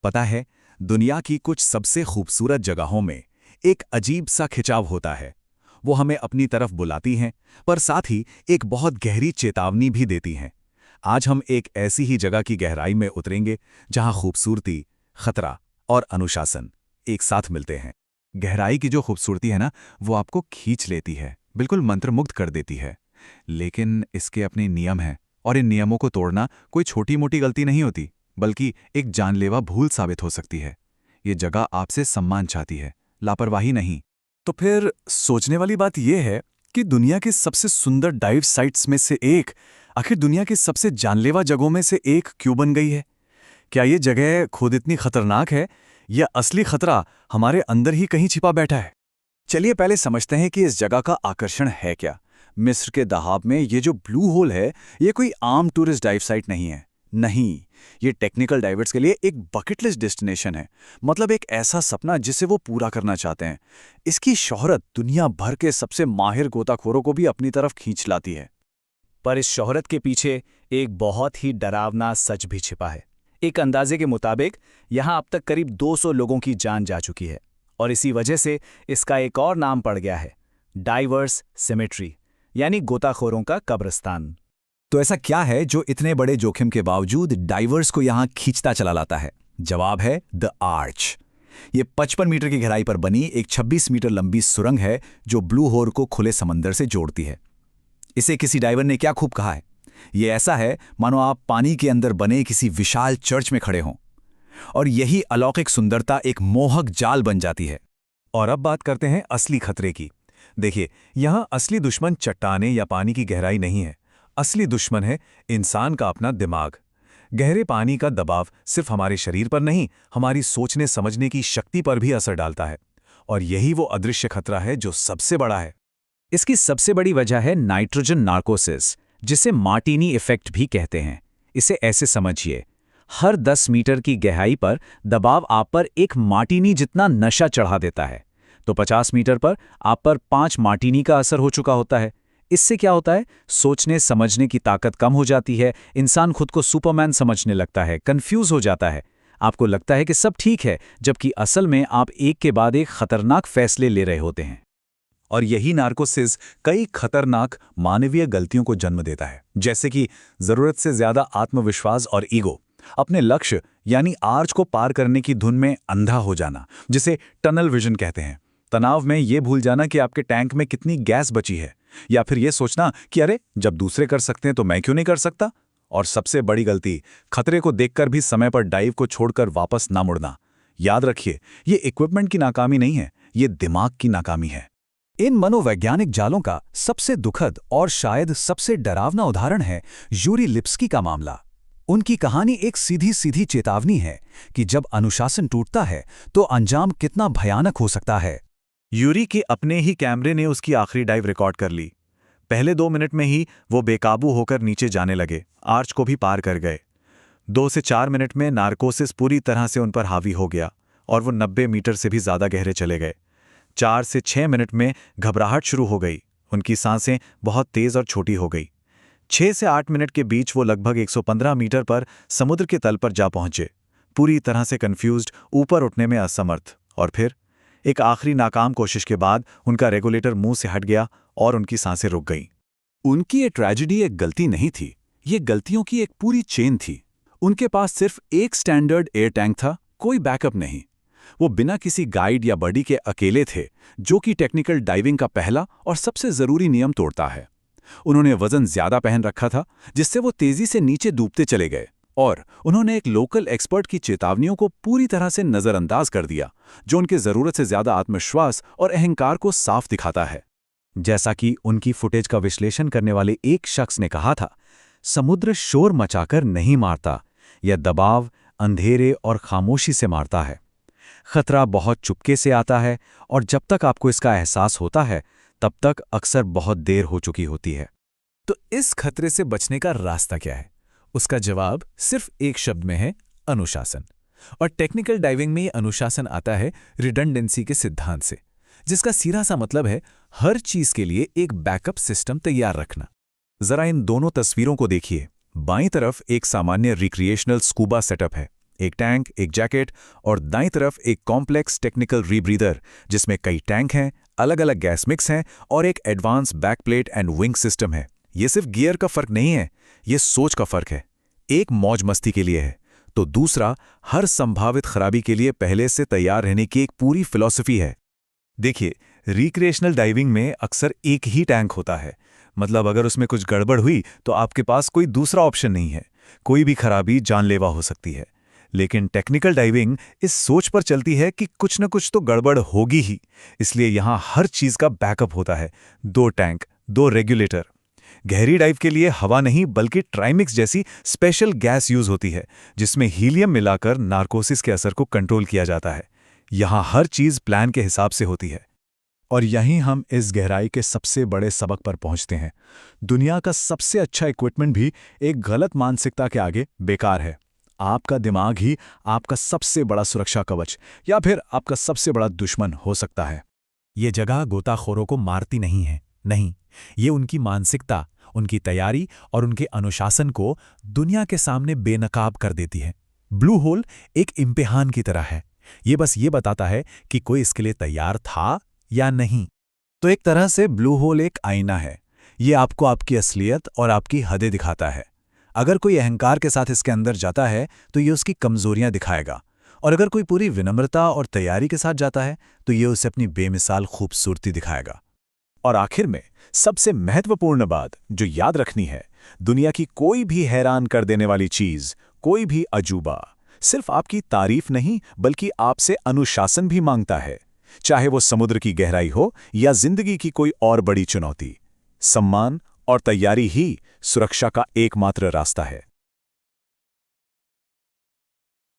पता है, दुनिया की कुछ सबसे खूबसूरत जगहों में एक अजीब सा खिंचाव होता है। वो हमें अपनी तरफ बुलाती हैं, पर साथ ही एक बहुत गहरी चेतावनी भी देती हैं। आज हम एक ऐसी ही जगह की गहराई में उतरेंगे, जहां खूबसूरती, खतरा और अनुशासन एक साथ मिलते हैं। गहराई की जो खूबसूरती है ना, वो आपको खींच लेती है, बिल्कुल मंत्रमुग्ध कर देती है। लेकिन इसके अपने नियम हैं, और इन नियमों को तोड़ना कोई छोटी मोटी गलती नहीं होती, बल्कि एक जानलेवा भूल साबित हो सकती है। ये जगह आपसे सम्मान चाहती है, लापरवाही नहीं। तो फिर सोचने वाली बात यह है कि दुनिया की सबसे सुंदर डाइव साइट्स में से एक आखिर दुनिया की सबसे जानलेवा जगहों में से एक क्यों बन गई है? क्या ये जगह खुद इतनी खतरनाक है, या असली खतरा हमारे अंदर ही कहीं छिपा बैठा है? चलिए पहले समझते हैं कि इस जगह का आकर्षण है क्या। मिस्र के दहाब में ये जो ब्लू होल है, ये कोई आम टूरिस्ट डाइव साइट नहीं है। नहीं, ये टेक्निकल डाइवर्स के लिए एक बकेट लिस्ट डेस्टिनेशन है। मतलब एक ऐसा सपना जिसे वो पूरा करना चाहते हैं। इसकी शोहरत दुनिया भर के सबसे माहिर गोताखोरों को भी अपनी तरफ खींच लाती है। पर इस शोहरत के पीछे एक बहुत ही डरावना सच भी छिपा है। एक अंदाजे के मुताबिक यहां अब तक करीब 200 लोगों की जान जा चुकी है, और इसी वजह से इसका एक और नाम पड़ गया है, डाइवर्स सेमेट्री, यानी गोताखोरों का कब्रिस्तान। तो ऐसा क्या है जो इतने बड़े जोखिम के बावजूद डाइवर्स को यहां खींचता चला लाता है? जवाब है द आर्च। ये 55 मीटर की गहराई पर बनी एक 26 मीटर लंबी सुरंग है, जो ब्लू होल को खुले समंदर से जोड़ती है। इसे किसी डाइवर ने क्या खूब कहा है, ये ऐसा है मानो आप पानी के अंदर बने किसी विशाल चर्च में खड़े हों। और यही अलौकिक सुंदरता एक मोहक जाल बन जाती है। और अब बात करते हैं असली खतरे की। देखिए, यहां असली दुश्मन चट्टाने या पानी की गहराई नहीं है। असली दुश्मन है इंसान का अपना दिमाग। गहरे पानी का दबाव सिर्फ हमारे शरीर पर नहीं, हमारी सोचने समझने की शक्ति पर भी असर डालता है। और यही वो अदृश्य खतरा है जो सबसे बड़ा है। इसकी सबसे बड़ी वजह है नाइट्रोजन नार्कोसिस, जिसे मार्टिनी इफेक्ट भी कहते हैं। इसे ऐसे समझिए, हर 10 मीटर की गहराई पर दबाव आप पर एक मार्टिनी जितना नशा चढ़ा देता है, तो 50 मीटर पर आप पर 5 मार्टिनी का असर हो चुका होता है। इससे क्या होता है, सोचने समझने की ताकत कम हो जाती है, इंसान खुद को सुपरमैन समझने लगता है, कंफ्यूज हो जाता है। आपको लगता है कि सब ठीक है, जबकि असल में आप एक के बाद एक खतरनाक फैसले ले रहे होते हैं। और यही नार्कोसिस कई खतरनाक मानवीय गलतियों को जन्म देता है, जैसे कि जरूरत से ज्यादा आत्मविश्वास और ईगो, अपने लक्ष्य यानी आर्च को पार करने की धुन में अंधा हो जाना, जिसे टनल विजन कहते हैं। तनाव में ये भूल जाना कि आपके टैंक में कितनी गैस बची है, या फिर ये सोचना कि अरे जब दूसरे कर सकते हैं तो मैं क्यों नहीं कर सकता। और सबसे बड़ी गलती, खतरे को देखकर भी समय पर डाइव को छोड़कर वापस ना मुड़ना। याद रखिए, ये इक्विपमेंट की नाकामी नहीं है, ये दिमाग की नाकामी है। इन मनोवैज्ञानिक जालों का सबसे दुखद और शायद सबसे डरावना उदाहरण है यूरी लिप्स्की का मामला। उनकी कहानी एक सीधी सीधी चेतावनी है कि जब अनुशासन टूटता है तो अंजाम कितना भयानक हो सकता है। यूरी के अपने ही कैमरे ने उसकी आखिरी डाइव रिकॉर्ड कर ली। पहले 2 मिनट में ही वो बेकाबू होकर नीचे जाने लगे, आर्च को भी पार कर गए। 2 से 4 मिनट में नार्कोसिस पूरी तरह से उन पर हावी हो गया और वो 90 मीटर से भी ज्यादा गहरे चले गए। 4 से 6 मिनट में घबराहट शुरू हो गई, उनकी सांसें बहुत तेज और छोटी हो गई। 6 से 8 मिनट के बीच वो लगभग 115 मीटर पर समुद्र के तल पर जा पहुंचे, पूरी तरह से कंफ्यूज्ड, ऊपर उठने में असमर्थ। और फिर एक आखिरी नाकाम कोशिश के बाद उनका रेगुलेटर मुंह से हट गया और उनकी सांसें रुक गईं। उनकी ये ट्रेजेडी एक गलती नहीं थी, ये गलतियों की एक पूरी चेन थी। उनके पास सिर्फ एक स्टैंडर्ड एयर टैंक था, कोई बैकअप नहीं। वो बिना किसी गाइड या बडी के अकेले थे, जो कि टेक्निकल डाइविंग का पहला और सबसे जरूरी नियम तोड़ता है। उन्होंने वजन ज्यादा पहन रखा था, जिससे वो तेजी से नीचे डूबते चले गए, और उन्होंने एक लोकल एक्सपर्ट की चेतावनियों को पूरी तरह से नजरअंदाज कर दिया, जो उनके जरूरत से ज्यादा आत्मविश्वास और अहंकार को साफ दिखाता है। जैसा कि उनकी फुटेज का विश्लेषण करने वाले एक शख्स ने कहा था, समुद्र शोर मचाकर नहीं मारता, यह दबाव, अंधेरे और खामोशी से मारता है। खतरा बहुत चुपके से आता है, और जब तक आपको इसका एहसास होता है, तब तक अक्सर बहुत देर हो चुकी होती है। तो इस खतरे से बचने का रास्ता क्या है? उसका जवाब सिर्फ एक शब्द में है, अनुशासन। और टेक्निकल डाइविंग में ये अनुशासन आता है रिडंडेंसी के सिद्धांत से, जिसका सीधा सा मतलब है हर चीज के लिए एक बैकअप सिस्टम तैयार रखना। जरा इन दोनों तस्वीरों को देखिए। बाईं तरफ एक सामान्य रिक्रिएशनल स्कूबा सेटअप है, एक टैंक, एक जैकेट और दाईं तरफ एक कॉम्प्लेक्स टेक्निकल रीब्रीदर जिसमें कई टैंक हैं, अलग अलग गैस मिक्स हैं और एक advance backplate and wing system है। ये सिर्फ गियर का फर्क नहीं है, ये सोच का फर्क है। एक मौज मस्ती के लिए है तो दूसरा हर संभावित खराबी के लिए पहले से तैयार रहने की एक पूरी फिलॉसफी है। देखिए, रिक्रिएशनल डाइविंग में अक्सर एक ही टैंक होता है। मतलब अगर उसमें कुछ गड़बड़ हुई तो आपके पास कोई दूसरा ऑप्शन नहीं है। कोई भी खराबी जानलेवा हो सकती है। लेकिन टेक्निकल डाइविंग इस सोच पर चलती है कि कुछ न कुछ तो गड़बड़ होगी ही, इसलिए यहां हर चीज का बैकअप होता है। 2 टैंक, 2 रेगुलेटर। गहरी डाइव के लिए हवा नहीं बल्कि ट्राइमिक्स जैसी स्पेशल गैस यूज होती है जिसमें हीलियम मिलाकर नार्कोसिस के असर को कंट्रोल किया जाता है। यहां हर चीज प्लान के हिसाब से होती है। और यहीं हम इस गहराई के सबसे बड़े सबक पर पहुंचते हैं। दुनिया का सबसे अच्छा इक्विपमेंट भी एक गलत मानसिकता के आगे बेकार है। आपका दिमाग ही आपका सबसे बड़ा सुरक्षा कवच या फिर आपका सबसे बड़ा दुश्मन हो सकता है। ये जगह गोताखोरों को मारती नहीं है, नहीं, ये उनकी मानसिकता, उनकी तैयारी और उनके अनुशासन को दुनिया के सामने बेनकाब कर देती है। ब्लू होल एक इम्तिहान की तरह है। ये बस ये बताता है कि कोई इसके लिए तैयार था या नहीं। तो एक तरह से ब्लू होल एक आईना है। ये आपको आपकी असलियत और आपकी हदें दिखाता है। अगर कोई अहंकार के साथ इसके अंदर जाता है तो ये उसकी कमजोरियां दिखाएगा, और अगर कोई पूरी विनम्रता और तैयारी के साथ जाता है तो ये उसे अपनी बेमिसाल खूबसूरती दिखाएगा। और आखिर में सबसे महत्वपूर्ण बात जो याद रखनी है, दुनिया की कोई भी हैरान कर देने वाली चीज, कोई भी अजूबा सिर्फ आपकी तारीफ नहीं बल्कि आपसे अनुशासन भी मांगता है। चाहे वो समुद्र की गहराई हो या जिंदगी की कोई और बड़ी चुनौती, सम्मान और तैयारी ही सुरक्षा का एकमात्र रास्ता है।